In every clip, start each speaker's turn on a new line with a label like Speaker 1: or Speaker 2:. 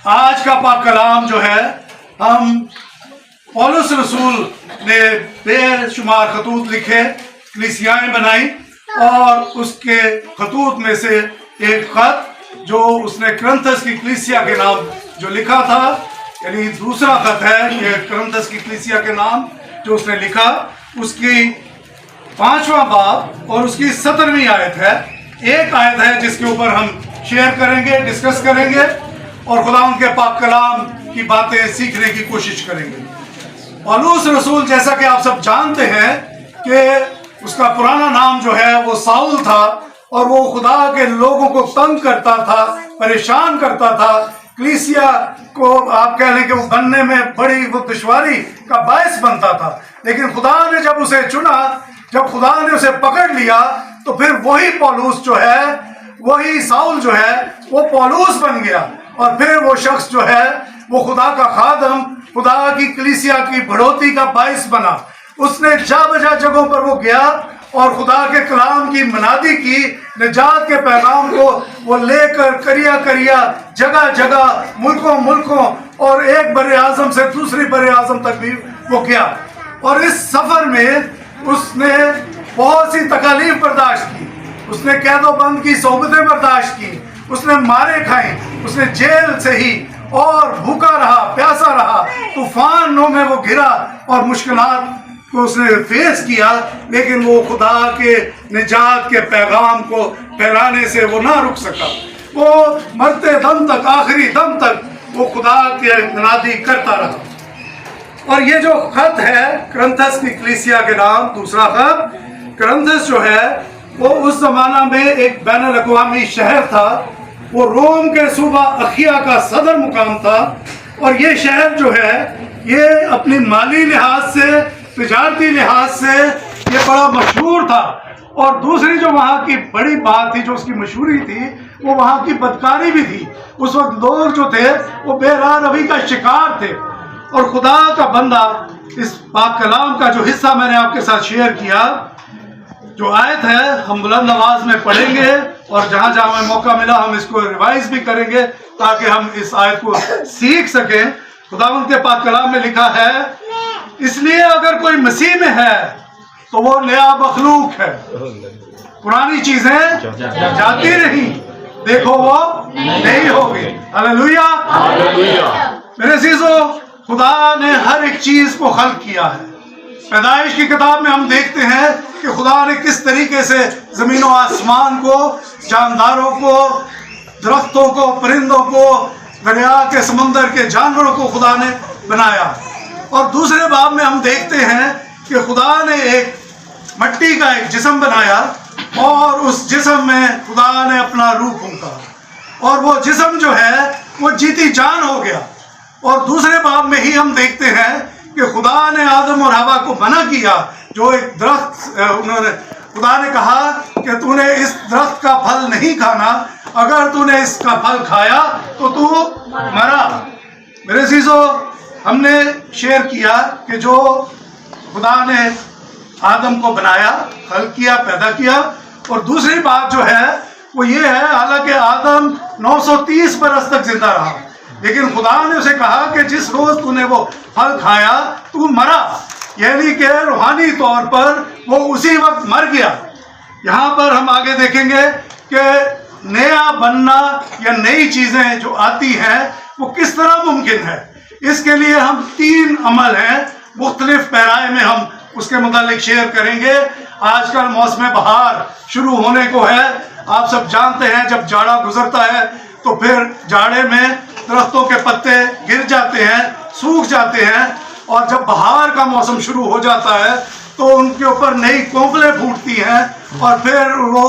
Speaker 1: آج کا پاک کلام جو ہے ہم پولس رسول نے بے شمار خطوط لکھے، کلیسیائیں بنائی، اور اس کے خطوط میں سے ایک خط جو اس نے کرنتھس کی کلیسیا کے نام جو لکھا تھا، یعنی دوسرا خط ہے یہ کرنتھس کی کلیسیا کے نام جو اس نے لکھا، اس کی 5واں باب اور اس کی 17ویں آیت ہے۔ ایک آیت ہے جس کے اوپر ہم شیئر کریں گے، ڈسکس کریں گے اور خدا ان کے پاک کلام کی باتیں سیکھنے کی کوشش کریں گے۔ پولس رسول جیسا کہ آپ سب جانتے ہیں کہ اس کا پرانا نام جو ہے وہ ساؤل تھا، اور وہ خدا کے لوگوں کو تنگ کرتا تھا، پریشان کرتا تھا، کلیسیا کو آپ کہہ لیں کہ وہ بننے میں بڑی وہ دشواری کا باعث بنتا تھا۔ لیکن خدا نے جب اسے چنا، جب خدا نے اسے پکڑ لیا، تو پھر وہی پولس جو ہے، وہی ساؤل جو ہے وہ پولس بن گیا، اور پھر وہ شخص جو ہے وہ خدا کا خادم، خدا کی کلیسیا کی بڑھوتی کا باعث بنا۔ اس نے جا بجا جگہوں پر وہ گیا اور خدا کے کلام کی منادی کی، نجات کے پیغام کو وہ لے کر کریا کریا جگہ جگہ، ملکوں ملکوں، اور ایک بر اعظم سے دوسری بر اعظم تک بھی وہ گیا۔ اور اس سفر میں اس نے بہت سی تکالیف برداشت کی، اس نے قید و بند کی صحبتیں برداشت کی، اس نے مارے کھائیں، اس نے جیل سے ہی اور بھوکا رہا، پیاسا رہا، طوفانوں میں وہ گرا اور مشکلات کو اس نے فیس کیا، لیکن وہ خدا کے نجات کے پیغام کو پھیلانے سے وہ نہ رک سکا۔ وہ مرتے دم تک، آخری دم تک وہ خدا کے منادی کرتا رہا۔ اور یہ جو خط ہے کرنتھس کی کلیسیا کے نام، دوسرا خط، کرنتھس جو ہے وہ اس زمانہ میں ایک بین الاقوامی شہر تھا، وہ روم کے صوبہ اخیا کا صدر مقام تھا، اور یہ شہر جو ہے یہ اپنی مالی لحاظ سے، تجارتی لحاظ سے یہ بڑا مشہور تھا۔ اور دوسری جو وہاں کی بڑی بات تھی، جو اس کی مشہوری تھی، وہ وہاں کی بدکاری بھی تھی۔ اس وقت لوگ جو تھے وہ بے راہ روی کا شکار تھے، اور خدا کا بندہ اس پاک کلام کا جو حصہ میں نے آپ کے ساتھ شیئر کیا، جو آیت ہے ہم بلند آواز میں پڑھیں گے، اور جہاں جہاں ہمیں موقع ملا ہم اس کو ریوائز بھی کریں گے تاکہ ہم اس آیت کو سیکھ سکیں۔ خداوند کے پاک کلام میں لکھا ہے، اس لیے اگر کوئی مسیح میں ہے تو وہ نیا مخلوق ہے، پرانی چیزیں جاتی رہیں، دیکھو وہ نہیں ہوگی۔ ہلیلویہ۔ میرے عزیزو، خدا نے ہر ایک چیز کو خلق کیا ہے۔ پیدائش کی کتاب میں ہم دیکھتے ہیں کہ خدا نے کس طریقے سے زمین و آسمان کو، جانداروں کو، درختوں کو، پرندوں کو، دریا کے سمندر کے جانوروں کو خدا نے بنایا۔ اور دوسرے باب میں ہم دیکھتے ہیں کہ خدا نے ایک مٹی کا ایک جسم بنایا، اور اس جسم میں خدا نے اپنا روح پھونکا، اور وہ جسم جو ہے وہ جیتی جان ہو گیا۔ اور دوسرے باب میں ہی ہم دیکھتے ہیں کہ خدا نے آدم اور حوا کو منع کیا، جو ایک درخت خدا نے کہا کہ تو نے اس درخت کا پھل نہیں کھانا، اگر تو نے اس کا پھل کھایا تو تو مرا۔ میرے عزیزو، ہم نے شیئر کیا کہ جو خدا نے آدم کو بنایا، خلق کیا، پیدا کیا، اور دوسری بات جو ہے وہ یہ ہے، حالانکہ آدم 930 برس تک زندہ رہا، لیکن خدا نے اسے کہا کہ جس روز تو نے وہ پھل کھایا تو مرا، یعنی کہ روحانی طور پر وہ اسی وقت مر گیا۔ یہاں پر ہم آگے دیکھیں گے کہ نیا بننا یا نئی چیزیں جو آتی ہیں وہ کس طرح ممکن ہے۔ اس کے لیے ہم 3 عمل ہیں، مختلف پیرائے میں ہم اس کے متعلق شیئر کریں گے۔ آج کل موسم بہار شروع ہونے کو ہے، آپ سب جانتے ہیں جب جاڑا گزرتا ہے تو پھر جاڑے میں درختوں کے پتے گر جاتے ہیں، سوکھ جاتے ہیں، اور جب بہار کا موسم شروع ہو جاتا ہے تو ان کے اوپر نئی کونپلیں پھوٹتی ہیں، اور پھر وہ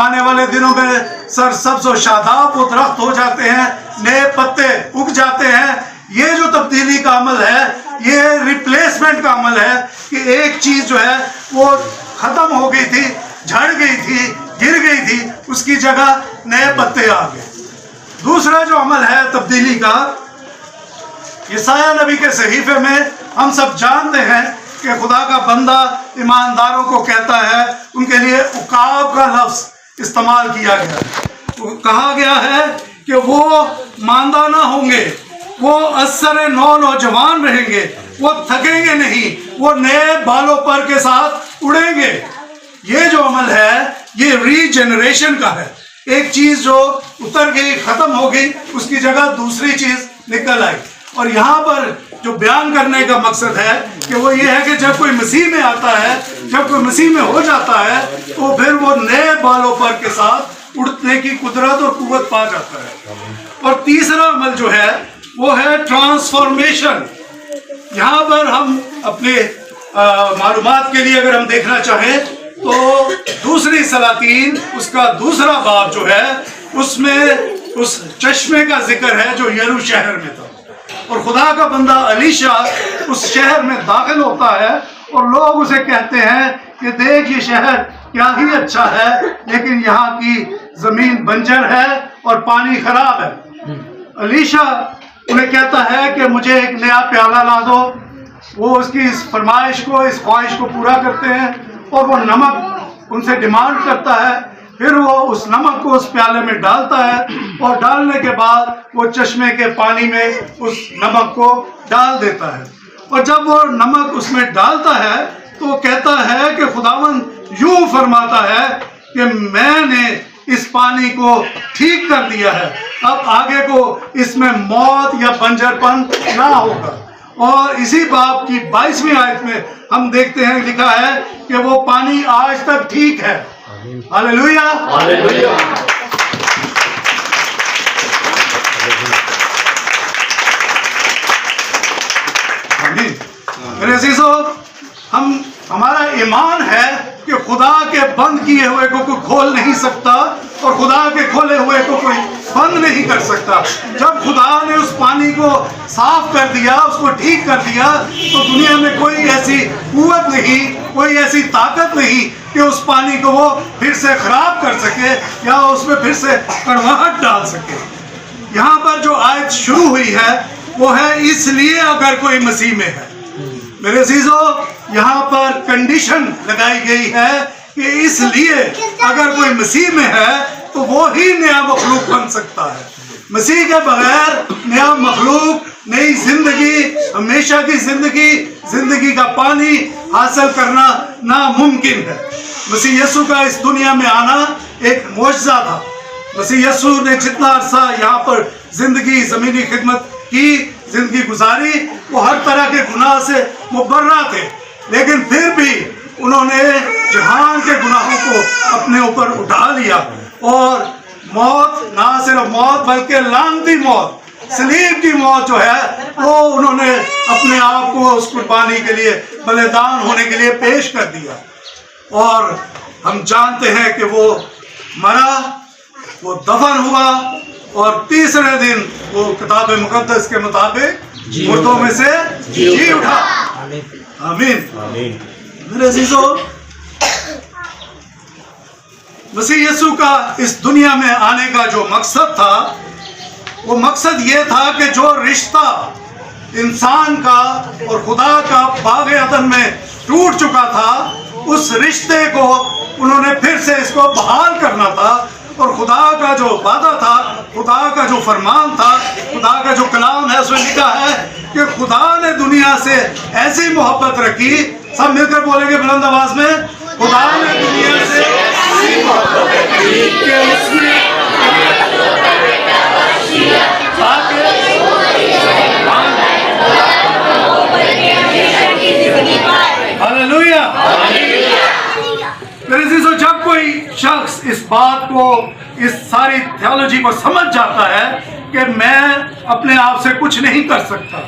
Speaker 1: آنے والے دنوں میں سرسبز و شاداب وہ درخت ہو جاتے ہیں، نئے پتے اگ جاتے ہیں۔ یہ جو تبدیلی کا عمل ہے یہ ریپلیسمنٹ کا عمل ہے، کہ ایک چیز جو ہے وہ ختم ہو گئی تھی، جھڑ گئی تھی، گر گئی تھی، اس کی جگہ نئے پتے آ گئے۔ دوسرا جو عمل ہے تبدیلی کا، یسایہ نبی کے صحیفے میں ہم سب جانتے ہیں کہ خدا کا بندہ ایمانداروں کو کہتا ہے، ان کے لیے عقاب کا لفظ استعمال کیا گیا، کہا گیا ہے कि वो मांदा ना होंगे, वो असर नौ नौजवान रहेंगे, वो थकेंगे नहीं, वो नए बालों पर के साथ उड़ेंगे। ये जो अमल है ये रीजनरेशन का है। एक चीज जो उतर गई, खत्म हो गई, उसकी जगह दूसरी चीज निकल आई। और यहाँ पर जो बयान करने का मकसद है कि वो ये है कि जब कोई मसीह में आता है, जब कोई मसीह में हो जाता है, तो फिर वो नए बालों पर के साथ उड़ने की कुदरत और कुव्वत पा जाता है। और तीसरा अमल जो है वो है ट्रांसफॉर्मेशन। यहाँ पर हम अपने मालूमात के लिए अगर हम देखना चाहें तो दूसरी सलातीन उसका दूसरा बाब जो है उसमें उस चश्मे का जिक्र है जो यरू शहर में था। और खुदा का बंदा अलीशा उस शहर में दाखिल होता है और लोग उसे कहते हैं कि देख ये शहर क्या ही अच्छा है, लेकिन यहाँ की जमीन बंजर है और पानी खराब है। अलीशा उन्हें कहता है कि मुझे एक नया प्याला ला दो। वो उसकी इस फरमाइश को, इस ख्वाहिश को पूरा करते हैं और वो नमक उनसे डिमांड करता है। फिर वो उस नमक को उस प्याले में डालता है और डालने के बाद वो चश्मे के पानी में उस नमक को डाल देता है। और जब वो नमक उसमें डालता है तो कहता है कि खुदावंद यूं फरमाता है कि मैंने इस पानी को ठीक कर दिया है, अब आगे को इसमें मौत या बंजरपन ना होगा। और इसी बाब की 22वीं आयत में हम देखते हैं लिखा है कि वो पानी आज तक ठीक है। Hallelujah, hallelujah. मेरे अजीजों, हमारा ईमान है कि खुदा के बंद किए हुए को कोई खोल नहीं सकता और खुदा के खोले हुए को कोई बंद नहीं कर सकता। जब खुदा ने उस पानी को साफ कर दिया, उसको ठीक कर दिया, तो दुनिया में कोई ऐसी कुव्वत नहीं, कोई ऐसी ताकत नहीं कि उस पानी को वो फिर से खराब कर सके या उसमें फिर से कड़वाहट डाल सके। यहाँ पर जो आयत शुरू हुई है वो है इसलिए अगर कोई मसीह में है। मेरे अजीजों, यहाँ पर कंडीशन लगाई गई है कि इसलिए अगर कोई मसीह में है तो वो ही नया मखलूक बन सकता है। मसीह के बगैर नया मखलूक, नई जिंदगी, हमेशा की जिंदगी का पानी हासिल करना नामुमकिन है। मसीह यीशु का इस दुनिया में आना एक मौजज़ा था। मसीह यीशु ने जितना अरसा यहाँ पर जिंदगी, जमीनी खिदमत की, जिंदगी गुजारी, वो हर तरह के गुनाह से मुबर्रा थे, लेकिन फिर भी उन्होंने जहान के गुनाहों को अपने ऊपर उठा लिया और मौत, ना सिर्फ मौत बल्कि लानती मौत, सलीब की मौत जो है वो उन्होंने अपने आप को उस कुर्बानी के लिए, बलिदान होने के लिए पेश कर दिया। और हम जानते हैं कि वो मरा, वो दफन हुआ और तीसरे दिन वो किताब मुकद्दस के मुताबिक मुर्दों में से जी उठा। आमीन। मेरे अजीजों, मसीह यीशु का इस दुनिया में आने का जो मकसद था वो मकसद ये था कि जो रिश्ता इंसान का और खुदा का बाग़ अदन में टूट चुका था, उस रिश्ते को उन्होंने फिर से इसको बहाल करना था। और खुदा का जो वादा था, खुदा का जो फरमान था, खुदा का जो कलाम है, उसमें लिखा है कि खुदा ने दुनिया से ऐसी मोहब्बत रखी। सब मिलकर बोलेंगे बुलंद आवाज में, खुदा ने दुनिया से ऐसी मोहब्बत रखी कि उसने हालेलुया। मेरे अजीजों, जब कोई शख्स इस बात को, इस सारी थियोलॉजी को समझ जाता है कि मैं अपने आप से कुछ नहीं कर सकता,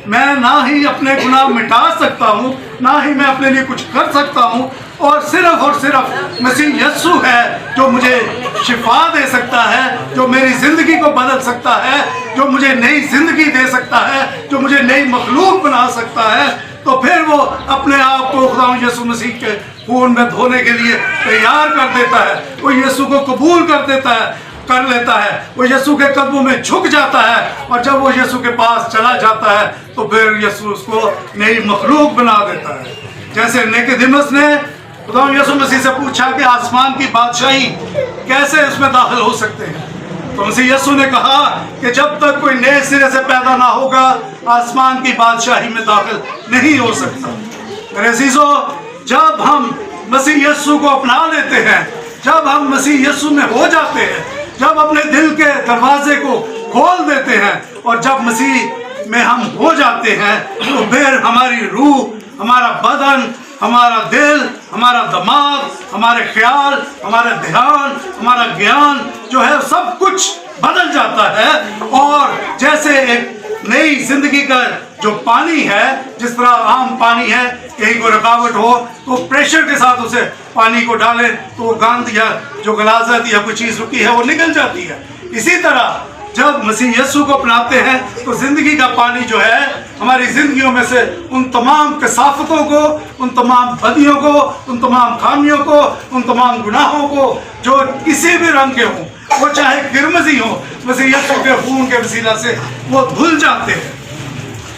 Speaker 1: मैं ना ही अपने गुनाह मिटा सकता हूँ, ना ही मैं अपने लिए कुछ कर सकता हूँ, और सिर्फ मसीह यीशु है जो मुझे शिफा दे सकता है, जो मेरी ज़िंदगी को बदल सकता है, जो मुझे नई ज़िंदगी दे सकता है, जो मुझे नई मखलूक बना सकता है, तो फिर वो अपने आप को खुदा यीशु मसीह के खून में धोने के लिए तैयार कर देता है। वो यीशु को कबूल कर लेता है, वो यीशु के कदमों में झुक जाता है, और जब वो यीशु के पास चला जाता है तो फिर यीशु उसको नई मखलूक बना देता है। जैसे निकोदेमुस ने खुदा यीशु मसीह से पूछा कि आसमान की बादशाही कैसे उसमें दाखिल हो सकते हैं, तो मसीह यीशु ने कहा कि जब तक कोई नए सिरे से पैदा ना होगा आसमान की बादशाही में दाखिल नहीं हो सकता। मेरे अजीजों, जब हम मसीह यीशु को अपना लेते हैं, जब हम मसीह यीशु में हो जाते हैं, जब अपने दिल के दरवाजे को खोल देते हैं और जब मसीह में हम हो जाते हैं, तो फिर हमारी रूह, हमारा बदन, हमारा दिल, हमारा दिमाग, हमारे ख्याल, हमारा ध्यान, हमारा ज्ञान जो है सब कुछ बदल जाता है। और जैसे एक नई जिंदगी का जो पानी है, जिस तरह आम पानी है, कहीं कोई रुकावट हो तो प्रेशर के साथ उसे पानी को डालें तो वो गंध या जो गलाजत या कोई चीज़ रुकी है वो निकल जाती है। इसी तरह जब मसीह यीशु को अपनाते हैं तो जिंदगी का पानी जो है हमारी जिंदगियों में से उन तमाम कसाफतों को, उन तमाम बदियों को, उन तमाम खामियों को, उन तमाम गुनाहों को जो किसी भी रंग के हों, वो चाहे गिरमजी हो, मसीह यीशु के खून के वसीला से वो धुल जाते हैं।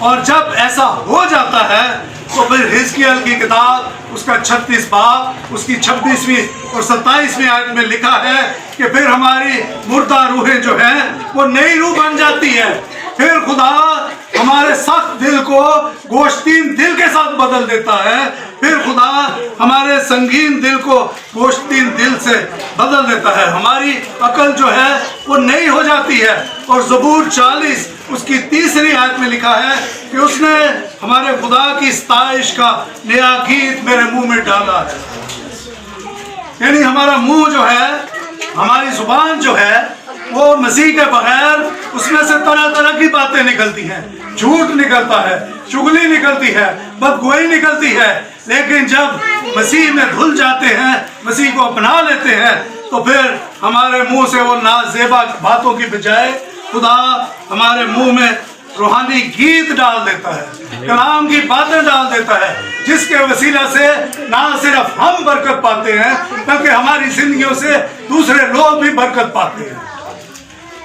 Speaker 1: और जब ऐसा हो जाता है तो फिर हिजकिय्याह की किताब उसका 36 बाब उसकी 26वीं और 27वीं आयत में लिखा है कि फिर हमारी मुर्दा रूहें जो हैं वो नई रूह बन जाती है। फिर खुदा हमारे सख्त दिल को गोश्तीन दिल के साथ बदल देता है। फिर खुदा हमारे संगीन दिल को गोश्तीन दिल से बदल देता है। हमारी अकल जो है वो नई हो जाती है। और ज़बूर 40 उसकी 3री आयत में लिखा है कि उसने हमारे खुदा की सताइश का नया गीत मेरे मुंह में डाला है। यानी हमारा मुंह जो है, हमारी जुबान जो है वो मसीह के बगैर उसमें से तरह तरह की बातें निकलती हैं। झूठ निकलता है, चुगली निकलती है, बदगोई निकलती है। लेकिन जब मसीह में धुल जाते हैं, मसीह को अपना लेते हैं, तो फिर हमारे मुंह से वो नाजेबा बातों की बजाय खुदा हमारे मुंह में रूहानी गीत डाल देता है, कलाम की बातें डाल देता है, जिसके वसीला से ना सिर्फ हम बरकत पाते हैं बल्कि हमारी जिंदगियों से दूसरे लोग भी बरकत पाते हैं।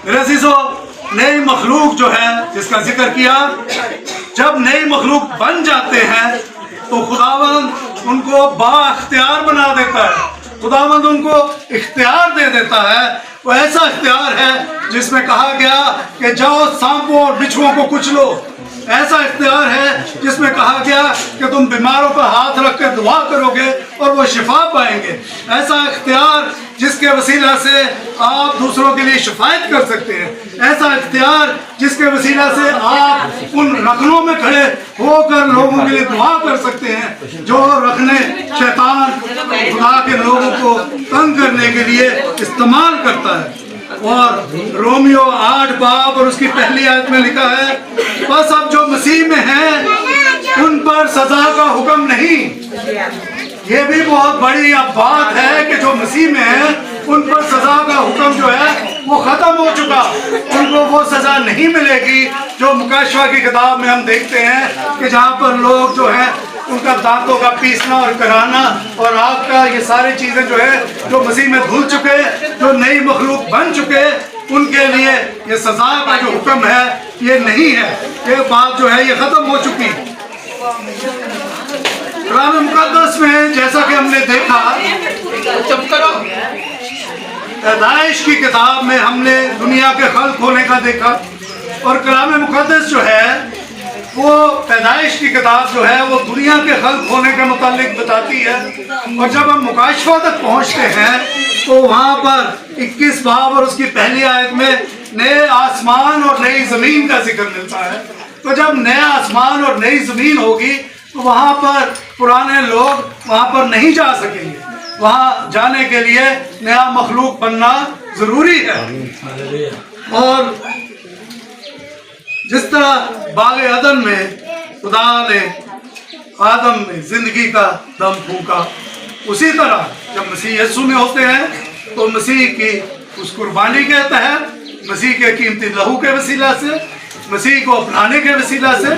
Speaker 1: मेरे अजीजों, नई मखलूक जो है जिसका जिक्र किया, जब नई मखलूक बन जाते हैं तो खुदावंद उनको बाख्तियार बना देता है। खुदावंद उनको इख्तियार दे देता है। वो ऐसा इख्तियार है जिसमें कहा गया कि जाओ सांपों और बिच्छुओं को कुचलो। ऐसा इख्तियार है जिसमें कहा गया कि तुम बीमारों पर हाथ रख कर दुआ करोगे और वो शिफा पाएंगे। ऐसा इख्तियार जिसके वसीला से आप दूसरों के लिए शिफायत कर सकते हैं। ऐसा इख्तियार जिसके वसीला से आप उन रखनों में खड़े होकर लोगों के लिए दुआ कर सकते हैं जो रखने शैतान खुदा के लोगों को तंग करने के लिए इस्तेमाल करता है। और रोमियो 8 बाब और उसकी 1 आयत में लिखा है, बस अब जो मसीह में हैं उन पर सजा का हुक्म नहीं। ये भी बहुत बड़ी अब बात है कि जो मसीह में है उन पर सजा का हुक्म जो है वो खत्म हो चुका। उनको वो सजा नहीं मिलेगी जो मुकाशवा की किताब में हम देखते हैं कि जहाँ पर लोग जो है उनका दांतों का पीसना और कराना और आग का, ये सारी चीजें जो है जो मसीह में धुल चुके, जो नई मखलूक बन चुके, उनके लिए ये सजा का जो हुक्म है ये नहीं है। ये बात जो है ये खत्म हो चुकी। कलाम मुकद्दस में जैसा कि हमने देखा, पैदाइश की किताब में हमने दुनिया के खल्क होने का देखा। और कलाम मुकद्दस जो है वो पैदाइश की किताब जो है वो दुनिया के खल्क होने के मुतालिक बताती है। और जब हम मुकाशफा तक पहुंचते हैं तो वहाँ पर 21 बाब और उसकी 1 आयत में नए आसमान और नई ज़मीन का जिक्र मिलता है। तो जब नया आसमान और नई ज़मीन होगी तो वहाँ पर पुराने लोग वहाँ पर नहीं जा सकेंगे। वहाँ जाने के लिए नया मखलूक बनना ज़रूरी है। और जिस तरह बाग अदन में खुदा ने आदम में जिंदगी का दम फूंका, उसी तरह जब मसीह यीशु में होते हैं तो मसीह की उस कुर्बानी के तहत, मसीह के कीमती लहू के वसीला से, मसीह को अपनाने के वसीला से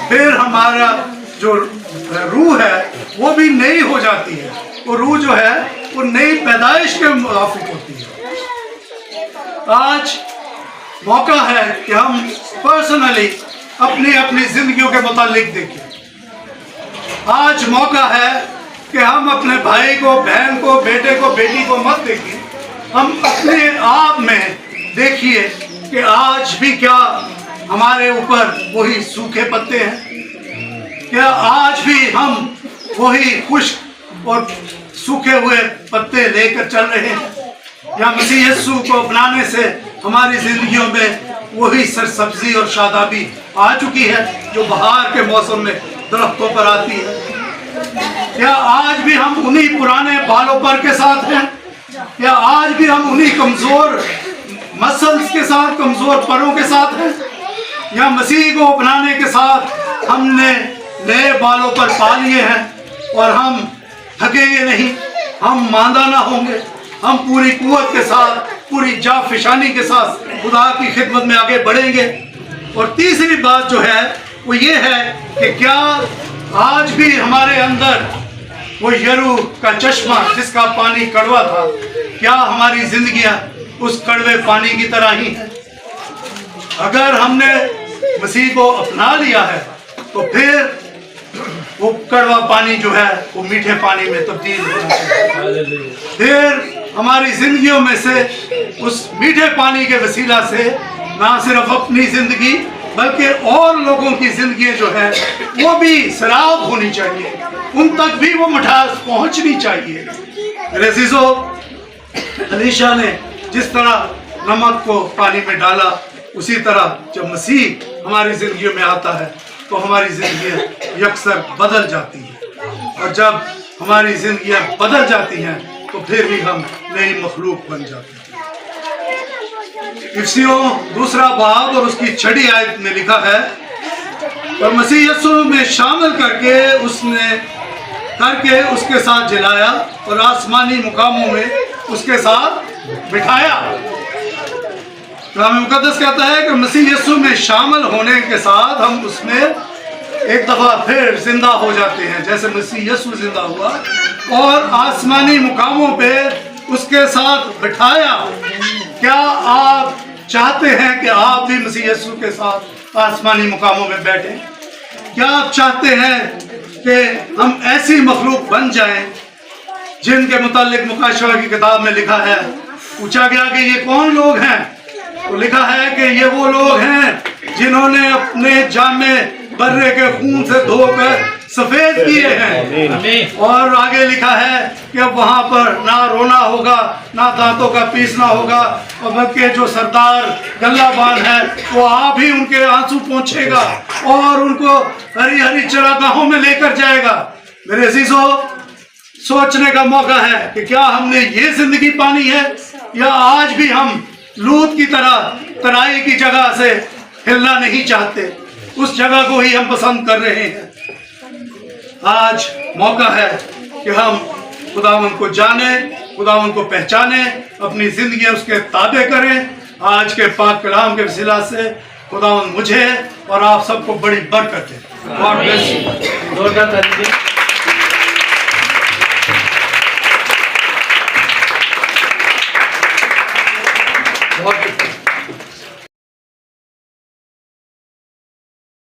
Speaker 1: फिर हमारा जो रूह है वो भी नई हो जाती है। वो रूह जो है वो नई पैदाइश के मुताबिक होती है। आज मौका है कि हम पर्सनली अपनी अपनी जिंदगियों के मुतालिक देखें। आज मौका है कि हम अपने भाई को, बहन को, बेटे को, बेटी को मत देखें। हम अपने आप में देखिए कि आज भी क्या हमारे ऊपर वही सूखे पत्ते हैं, क्या आज भी हम वही खुश्क और सूखे हुए पत्ते लेकर चल रहे हैं, या मसीह यीशु को अपनाने से हमारी जिंदगियों में वही सरसब्जी और शादाबी आ चुकी है जो बहार के मौसम में दरख्तों पर आती है। क्या आज भी हम उन्हीं पुराने बालों पर के साथ हैं, या आज भी हम उन्हीं कमजोर मसल्स के साथ, कमजोर परों के साथ हैं, या मसीह को अपनाने के साथ हमने नए बालों पर पा लिए हैं और हम थकेंगे नहीं, हम मांदा ना होंगे, हम पूरी कुव्वत के साथ, पूरी जाफिशानी के साथ खुदा की खिदमत में आगे बढ़ेंगे। और तीसरी बात जो है वो ये है कि क्या आज भी हमारे अंदर वो यरू का चश्मा जिसका पानी कड़वा था, क्या हमारी जिंदगियां उस कड़वे पानी की तरह ही है? अगर हमने मसीह को अपना लिया है तो फिर वो कड़वा पानी जो है वो मीठे पानी में तब्दील होना चाहिए। फिर हमारी जिंदगियों में से उस मीठे पानी के वसीला से ना सिर्फ अपनी जिंदगी बल्कि और लोगों की जिंदगी जो है वो भी सराब होनी चाहिए, उन तक भी वो मिठास पहुंचनी चाहिए। मेरे अजीजों, अलीशा ने जिस तरह नमक को पानी में डाला, उसी तरह जब मसीह हमारी जिंदगियों में आता है तो हमारी जिंदगी यकसर बदल जाती है, और जब हमारी जिंदगियां बदल जाती हैं तो फिर भी हम नई मखलूक बन जाते हैं। इफ्सियों 2 बाब और उसकी 6 आयत में लिखा है, और मसीह यीशु में शामिल करके उसके साथ जिलाया और आसमानी मुकामों में उसके साथ बिठाया। कलाम मुकद्दस कहता है कि मसीह यीशु में शामिल होने के साथ हम उसमें एक दफा फिर जिंदा हो जाते हैं, जैसे मसीह यीशु जिंदा हुआ और आसमानी मुकामों पे उसके साथ बिठाया। क्या आप चाहते हैं कि आप भी मसीह यीशु के साथ आसमानी मुकामों में बैठें? क्या आप चाहते हैं कि हम ऐसी मखलूक बन जाएं जिनके मुतालिक मुकाशवा की किताब में लिखा है, पूछा गया कि ये कौन लोग हैं, तो लिखा है कि ये वो लोग हैं जिन्होंने अपने जामे बर्रे के खून से धोकर सफेद किए हैं। और आगे लिखा है कि अब वहां पर ना रोना होगा, ना दांतों का पीसना होगा, और बल्कि जो सरदार गल्लाबान है वो आप ही उनके आंसू पोंछेगा और उनको हरी हरी चरागाहों में लेकर जाएगा। मेरे अजीजों, सोचने का मौका है कि क्या हमने ये जिंदगी पानी है, या आज भी हम लूत की तरह तराई की जगह से हिलना नहीं चाहते, उस जगह को ही हम पसंद कर रहे हैं। आज मौका है कि हम खुदावंद को जाने, खुदावंद को पहचाने, अपनी जिंदगी उसके ताबे करें। आज के पाक कलाम के वसीला से खुदावंद मुझे और आप सबको बड़ी बरकत दे। God bless you.